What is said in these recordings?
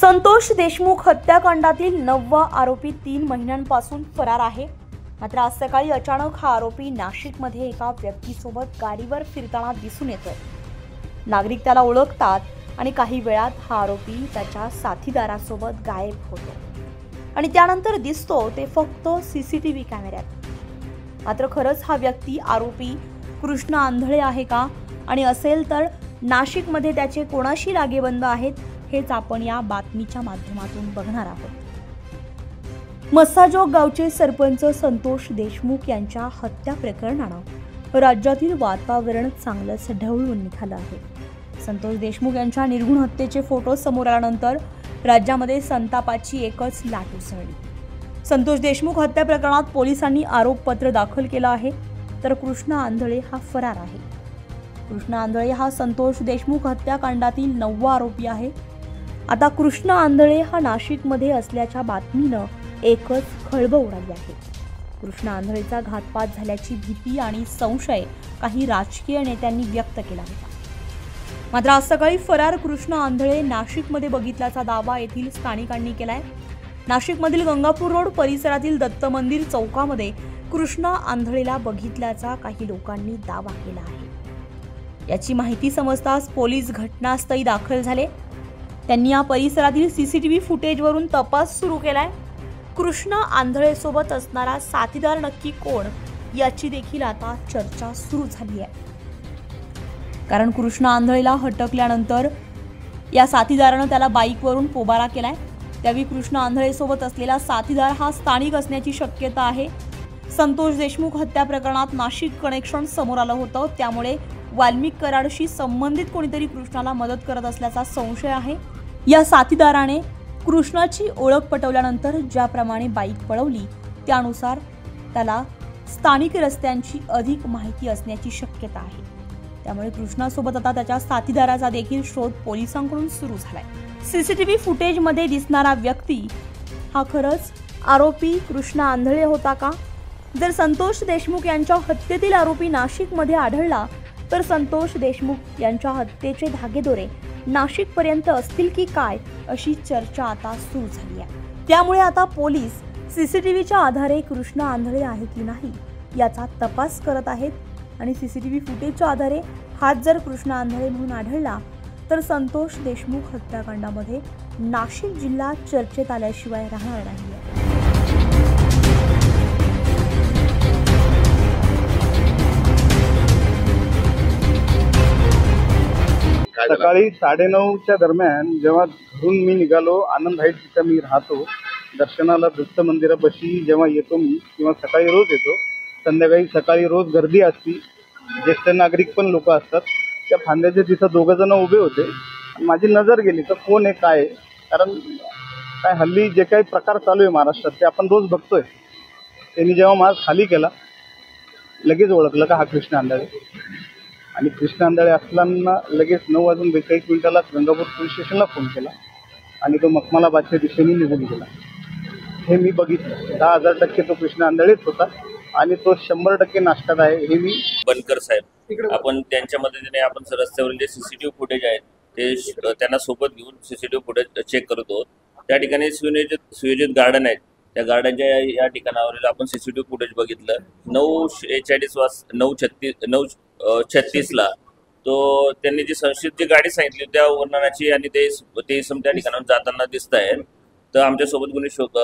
संतोष देशमुख हत्याकांडातील 9वा आरोपी 3 महिन्यांपासून फरार आहे। मात्र आज सकाळी अचानक हा आरोपी नाशिकमध्ये एका व्यक्तीसोबत गाडीवर फिरताना दिसून येतोय। नागरिक त्याला ओळखतात आणि काही वेळात हा आरोपी त्याच्या साथीदारासोबत गायब होतो आणि त्यानंतर दिसतो ते फक्त सीसीटीव्ही कॅमेऱ्यात। मात्र खरंच हा व्यक्ती आरोपी कृष्ण आंधळे आहे का आणि असेल तर नाशिकमध्ये त्याचे कोणाशी लागेबंद आहेत हेच आपण या बातमीच्या माध्यमातून बघणार आहोत। मस्साजोग गावचे सरपंच संतोष देशमुख यांच्या हत्या प्रकरणानं राज्यातील वातावरण चांगलंच ढवळून निघालं आहे। संतोष देशमुख यांच्या निर्घुण हत्येचे फोटो समोर आल्यानंतर राज्यामध्ये संतापाची एकच लाट उसळली। संतोष देशमुख हत्या प्रकरणात पोलिसांनी आरोपपत्र दाखल केलं आहे, तर कृष्ण आंधळे हा फरार आहे। कृष्ण आंधळे हा संतोष देशमुख हत्याकांडातील 9वा आरोपी आहे। आता कृष्ण आंधळे हा नाशिकमध्ये असल्याच्या बातमीनं एकच खळबळ उडाली आहे। कृष्ण आंधळेचा घातपात झाल्याची भीती आणि संशय काही राजकीय नेत्यांनी व्यक्त केला होता। मात्र आज सकाळी फरार कृष्ण आंधळे नाशिकमध्ये बघितल्याचा दावा येथील स्थानिकांनी केलाय। नाशिकमधील गंगापूर रोड परिसरातील दत्त मंदिर चौकामध्ये कृष्ण आंधळेला बघितल्याचा काही लोकांनी दावा केला आहे। याची माहिती समजताच पोलीस घटनास्थळी दाखल झाले। त्यांनी या परिसरातील सीसीटीव्ही फुटेजवरून तपास सुरू केलाय। कृष्ण आंधळे सोबत असणारा साथीदार नक्की कोण याची देखील आता चर्चा सुरू झाली आहे। कारण कृष्ण आंधळेला हटकल्यानंतर या साथीदारानं त्याला बाईकवरून पोबारा केलाय। त्यावेळी कृष्ण आंधळे सोबत असलेला साथीदार हा स्थानिक असण्याची शक्यता आहे। संतोष देशमुख हत्या प्रकरणात नाशिक कनेक्शन समोर आलं होतं, त्यामुळे वाल्मिक कराडशी संबंधित कोणीतरी कृष्णाला मदत करत असल्याचा संशय आहे। या साथीदाराने कृष्णाची ओळख पटवल्यानंतर ज्याप्रमाणे बाईक पळवली त्यानुसार त्याला स्थानिक रस्त्यांची अधिक माहिती असण्याची शक्यता आहे। त्यामुळे कृष्णासोबत आता त्याच्या साथीदाराचा देखील शोध पोलिसांकडून सुरू झालाय। सीसीटीव्ही फुटेजमध्ये दिसणारा व्यक्ती हा खरंच आरोपी कृष्ण आंधळे होता का? जर संतोष देशमुख यांच्या हत्येतील आरोपी नाशिकमध्ये आढळला तर संतोष देशमुख यांच्या हत्येचे धागेदोरे नाशिकपर्यंत असतील की काय अशी चर्चा आता सुरू झाली आहे। त्यामुळे आता पोलीस सीसीटीव्हीच्या आधारे कृष्ण आंधळे आहे की नाही याचा तपास करत आहेत आणि सीसीटीव्ही फुटेजच्या आधारे हाच जर कृष्ण आंधळे म्हणून आढळला तर संतोष देशमुख हत्याकांडामध्ये नाशिक जिल्हा चर्चेत आल्याशिवाय राहणार नाही। सकाळी 9:30च्या दरम्यान जेव्हा घरून मी निघालो, आनंद हाईट जिथं मी राहतो दर्शनाला दत्त मंदिरापाशी जेव्हा येतो मी, किंवा सकाळी रोज येतो, संध्याकाळी सकाळी रोज गर्दी असती, ज्येष्ठ नागरिक पण लोक असतात, त्या फांद्याचे तिथं 2 जण उभे होते। माझी नजर गेली तर कोण आहे काय, कारण काय हल्ली जे काही प्रकार चालू आहे महाराष्ट्रात ते आपण रोज बघतोय। त्यांनी जेव्हा मास्क खाली केला लगेच ओळखलं का हा कृष्ण आंधळे, आणि कृष्ण आंधळे असताना लगेच 9:42 गंगापूर पोलीस स्टेशनला फोन केला आणि तो मखमलाबादच्या दिशेने निघून गेला। हे मी बघितलं। 10,000% तो कृष्ण आंधळेच होता आणि तो 100% नाशकात आहे हे मी बनकर साहेब आपण त्यांच्या मदतीने आपण रस्त्यावरील जे सीसीटीव्ही फुटेज आहेत ते त्यांना सोबत घेऊन सीसीटीव्ही फुटेज चेक करतो। त्या ठिकाणी सुयोजित गार्डन आहेत, त्या गार्डनच्या या ठिकाणावरील आपण सीसीटीव्ही फुटेज बघितलं। 9:36 तो त्यांनी जी संशयित गाडी सांगितली त्या वर्णनाची आणि ते इसम त्या ठिकाणावर जाताना दिसत आहेत। तर आमच्यासोबत गुन्हे शोध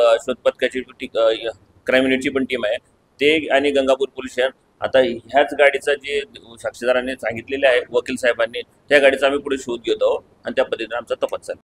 पथकाची क्राईम युनिटची पण टीम आहे, ते आणि गंगापूर पोलीस स्टेशन आता ह्याच गाडीचा जे साक्षीदारांनी सांगितलेले आहे वकील साहेबांनी, त्या गाडीचा आम्ही पुढे शोध घेतो आणि त्या पद्धतीने आमचा तपास चालू।